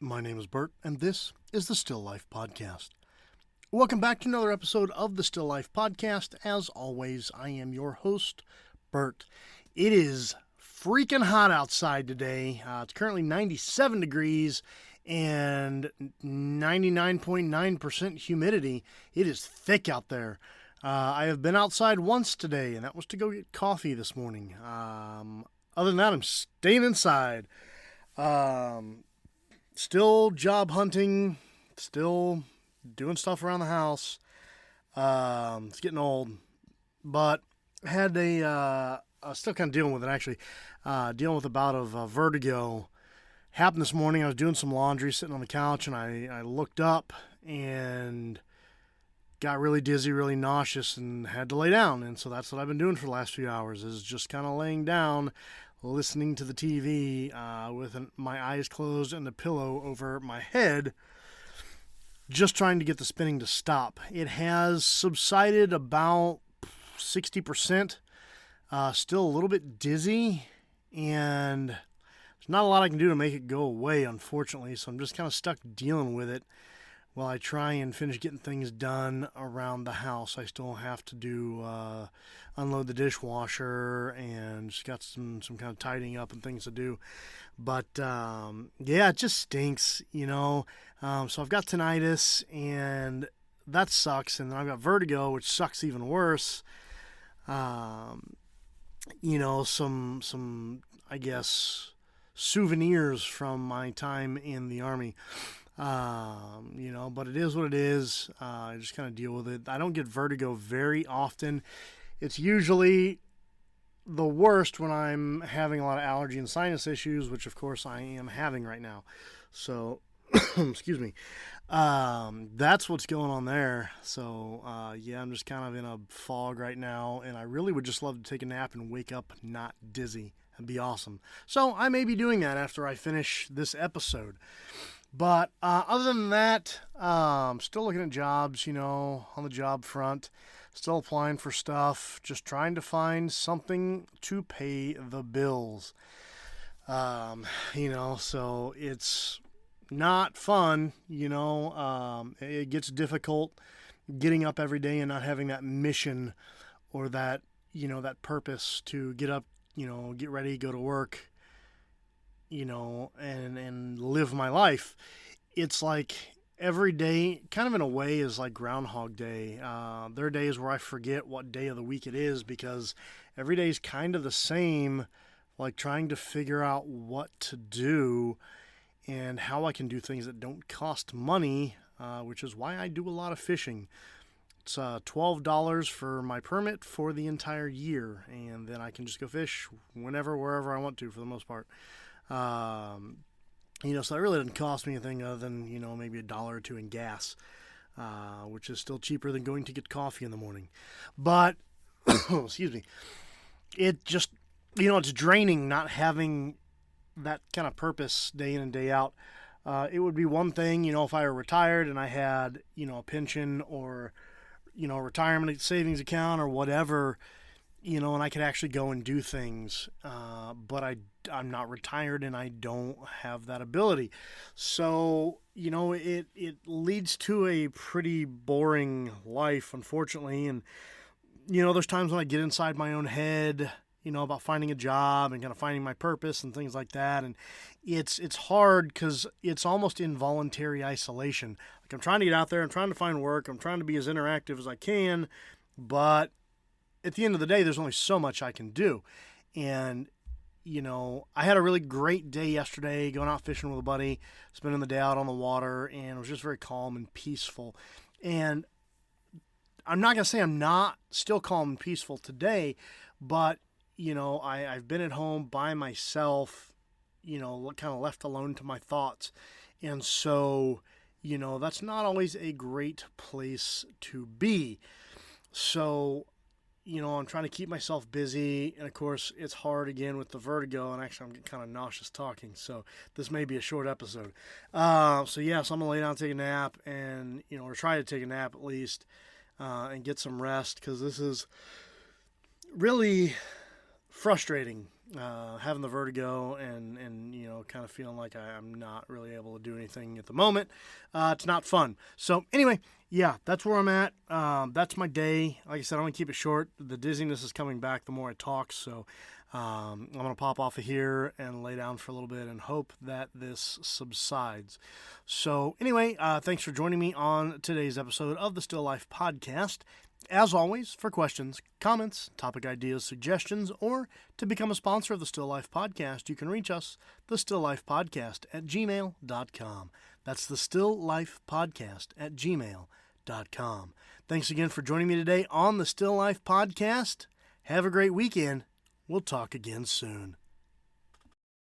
My name is Bert, and this is the Still Life Podcast. Welcome back to another episode of the Still Life Podcast. As always, I am your host, Bert. It is freaking hot outside today. It's currently 97 degrees and 99.9% humidity. It is thick out there. I have been outside once today, and that was to go get coffee this morning. Other than that, I'm staying inside. Still job hunting, still doing stuff around the house. It's getting old, but I had I was still kind of dealing with it actually. Dealing with a bout of vertigo. Happened this morning. I was doing some laundry, sitting on the couch, and I looked up and got really dizzy, really nauseous, and had to lay down. And so that's what I've been doing for the last few hours, is just kind of laying down, listening to the TV with my eyes closed and the pillow over my head, just trying to get the spinning to stop. It has subsided about 60%, still a little bit dizzy, and there's not a lot I can do to make it go away, unfortunately, so I'm just kind of stuck dealing with it while I try and finish getting things done around the house. I still have to do unload the dishwasher and just got some kind of tidying up and things to do. But yeah, it just stinks, So I've got tinnitus, and that sucks. And then I've got vertigo, which sucks even worse. Some I guess souvenirs from my time in the Army. But it is what it is. I just kind of deal with it. I don't get vertigo very often. It's usually the worst when I'm having a lot of allergy and sinus issues, which of course I am having right now. So, excuse me. That's what's going on there. So, yeah, I'm just kind of in a fog right now, and I really would just love to take a nap and wake up not dizzy. That'd be awesome. So I may be doing that after I finish this episode. But other than that, still looking at jobs, on the job front, still applying for stuff, just trying to find something to pay the bills. So it's not fun, it gets difficult getting up every day and not having that mission or that, that purpose to get up, get ready, go to work, and live my life. It's like every day, kind of in a way, is like Groundhog Day. There are days where I forget what day of the week it is because every day is kind of the same, like trying to figure out what to do and how I can do things that don't cost money, which is why I do a lot of fishing. It's $12 for my permit for the entire year, and then I can just go fish whenever, wherever I want to for the most part. So that really doesn't cost me anything other than, maybe $1 or $2 in gas, which is still cheaper than going to get coffee in the morning. But, excuse me, it just, it's draining not having that kind of purpose day in and day out. It would be one thing, if I were retired and I had, a pension or, a retirement savings account or whatever, and I could actually go and do things, but I'm not retired and I don't have that ability. So, it leads to a pretty boring life, unfortunately. And, there's times when I get inside my own head, about finding a job and kind of finding my purpose and things like that. And it's hard because it's almost involuntary isolation. Like I'm trying to get out there, I'm trying to find work, I'm trying to be as interactive as I can, but at the end of the day, there's only so much I can do. And, I had a really great day yesterday going out fishing with a buddy, spending the day out on the water, and it was just very calm and peaceful. And I'm not going to say I'm not still calm and peaceful today, but, I've been at home by myself, kind of left alone to my thoughts. And so, that's not always a great place to be. So, I'm trying to keep myself busy, and of course, it's hard again with the vertigo, and actually I'm getting kind of nauseous talking, so this may be a short episode. So I'm going to lay down and take a nap, and, or try to take a nap at least, and get some rest, because this is really frustrating, having the vertigo and kind of feeling like I'm not really able to do anything at the moment. It's not fun. So anyway, yeah, that's where I'm at. That's my day. Like I said, I'm going to keep it short. The dizziness is coming back the more I talk, so I'm going to pop off of here and lay down for a little bit and hope that this subsides. So anyway, thanks for joining me on today's episode of the Still Life Podcast. As always, for questions, comments, topic ideas, suggestions, or to become a sponsor of the Still Life Podcast, you can reach us, thestilllifepodcast@gmail.com. That's the stilllifepodcast@gmail.com. Thanks again for joining me today on the Still Life Podcast. Have a great weekend. We'll talk again soon.